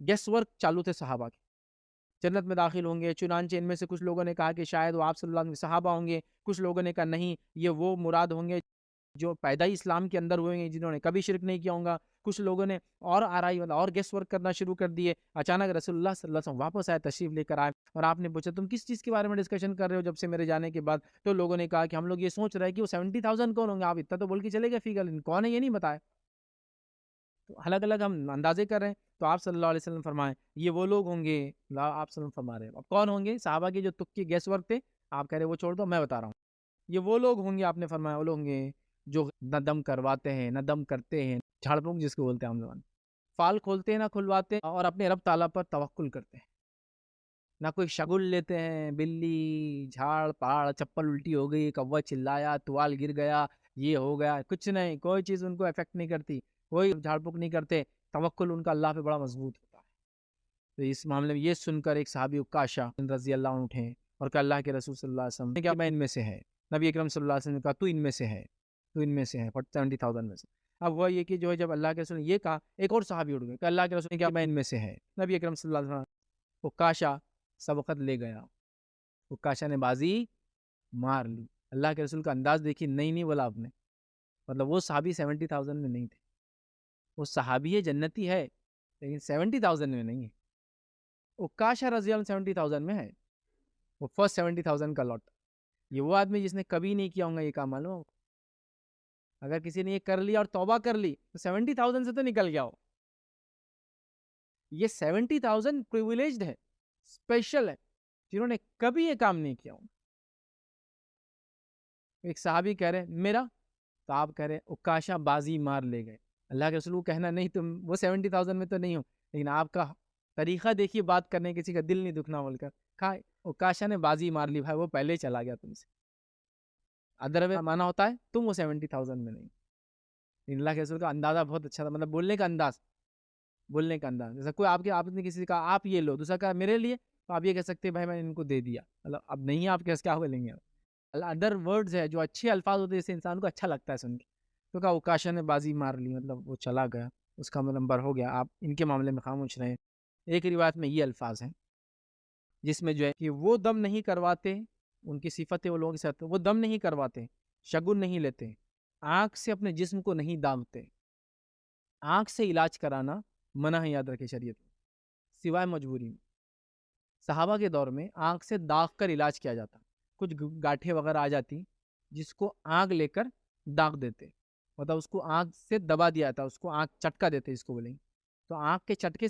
Guess work चालू थे सहाबा के, जन्नत में दाखिल होंगे। चुनांचे इनमें से कुछ लोगों ने कहा कि शायद वो आप सल्लल्लाहु अलैहि वसल्लम के सहाबा होंगे, कुछ लोगों ने कहा नहीं ये वो मुराद होंगे जो पैदा ही इस्लाम के अंदर हुए हैं, जिन्होंने कभी शिरक नहीं किया होगा। कुछ लोगों ने और आराई मतलब और गेस वर्क करना शुरू कर दिए। अचानक रसूलुल्लाह सल्लल्लाहु अलैहि वसल्लम वापस आए, तशरीफ लेकर आए, और आपने पूछा तुम किस चीज़ के बारे में डिस्कशन कर रहे हो जब से मेरे जाने के बाद? तो लोगों ने कहा कि हम लोग ये सोच रहे हैं कि वो 70,000 कौन होंगे, आप इतना तो बोल के चले गए फिगर, कौन है ये नहीं बताया। तो अलग अलग हम अंदाजे कर रहे हैं। तो आप सल्लल्लाहु अलैहि वसल्लम फरमाएं ये वो लोग होंगे, आप सल्लल्लाहु अलैहि वसल्लम फरमा रहे हैं। अब कौन होंगे? साहबा के जो तुक्के गैस वर्क थे, आप कह रहे वो छोड़ दो, मैं बता रहा हूँ। ये वो लोग होंगे, आपने फरमाया वो लोग होंगे जो न दम करवाते हैं न दम करते हैं, झाड़ फूंक जिसको बोलते हैं हम लोग, फाल खोलते हैं ना खुलवाते हैं, और अपने रब ताला पर तवक्कुल करते हैं। ना कोई शगुल लेते हैं, बिल्ली झाड़ पहाड़ चप्पल उल्टी हो गई, कौवा चिल्लाया, तुआल गिर गया, ये हो गया, कुछ नहीं, कोई चीज़ उनको अफेक्ट नहीं करती, कोई झाड़ फूक नहीं करते। तवक्कुल उनका अल्लाह पे बड़ा मजबूत होता है। तो इस मामले में ये सुनकर एक सहाबी उक्काशा रजी अल्लाह अन्हु उठे और कहा अल्लाह के रसूल सल्लल्लाहु अलैहि वसल्लम ने क्या मैं इनमें से है? नबी अकरम सल्लल्लाहु अलैहि वसल्लम ने कहा तू इनमें से है, तू इनमें से है, 70,000 में से। अब हुआ ये कि जो है जब अल्लाह के रसूल ने ये कहा, एक और सहाबी उठ गए कि अल्लाह के रसूल ने क्या मैं इनमें से है? नबी अकरम सल्लल्लाहु अलैहि वसल्लम उक्काशा सबकत ले गया, उक्काशा ने बाजी मार ली। अल्लाह के रसूल का अंदाज देखिए, नहीं नहीं बोला आपने, मतलब वो सहाबी 70,000 में नहीं थे। वो सहाबी है, जन्नती है, लेकिन 70,000 में नहीं है। उक्काशा रज़ी अल्लाह 70,000 में है, वो फर्स्ट 70,000 का लॉट। ये वो आदमी जिसने कभी नहीं किया होगा ये काम, मालूम है? अगर किसी ने ये कर लिया और तौबा कर ली तो 70,000 से तो निकल गया हो। ये 70,000 प्रिविलेज्ड है, स्पेशल है, जिन्होंने कभी ये काम नहीं किया हो। एक साहबी कह रहे मेरा, तो आप कह रहे उक्काशा बाजी मार ले गए। अल्लाह के रसूल को कहना नहीं तुम वो 70,000 में तो नहीं हो, लेकिन आपका तरीका देखिए बात करने, किसी का दिल नहीं दुखना बोलकर कहा उक्काशा ने बाजी मार ली, भाई वो पहले ही चला गया तुमसे। अदरवाइज माना होता है तुम वो 70,000 में नहीं। लेकिन अल्लाह के रसूल का अंदाजा बहुत अच्छा था, मतलब बोलने का अंदाज, बोलने का अंदाज। जैसा कोई आपने किसी से कहा आप ये लो, दूसरा कहा मेरे लिए, तो आप ये कह सकते हैं भाई मैंने इनको दे दिया, मतलब अब नहीं है आप कैसे क्या बोलेंगे। अदर वर्ड्स है जो अच्छे अल्फाज होते हैं जिससे इंसान को अच्छा लगता है सुन के। तो कहा उकाशा ने बाजी मार ली, मतलब वो चला गया, उसका नंबर हो गया, आप इनके मामले में खामोश रहे। एक रिवायत में ये अल्फाज हैं जिसमें जो है कि वो दम नहीं करवाते, उनकी सिफतें वो लोगों के साथ, वो दम नहीं करवाते, शगुन नहीं लेते, आँख से अपने जिस्म को नहीं दागते। आँख से इलाज कराना मना है, याद रखे शरीयत में, सिवाय मजबूरी में। सहाबा के दौर में आँख से दाग कर इलाज किया जाता, कुछ गांठें वगैरह आ जाती जिसको आग लेकर दाग देते, मतलब उसको आग से दबा दिया था, उसको आग चटका देते इसको बोलेंगे। तो आग के चटके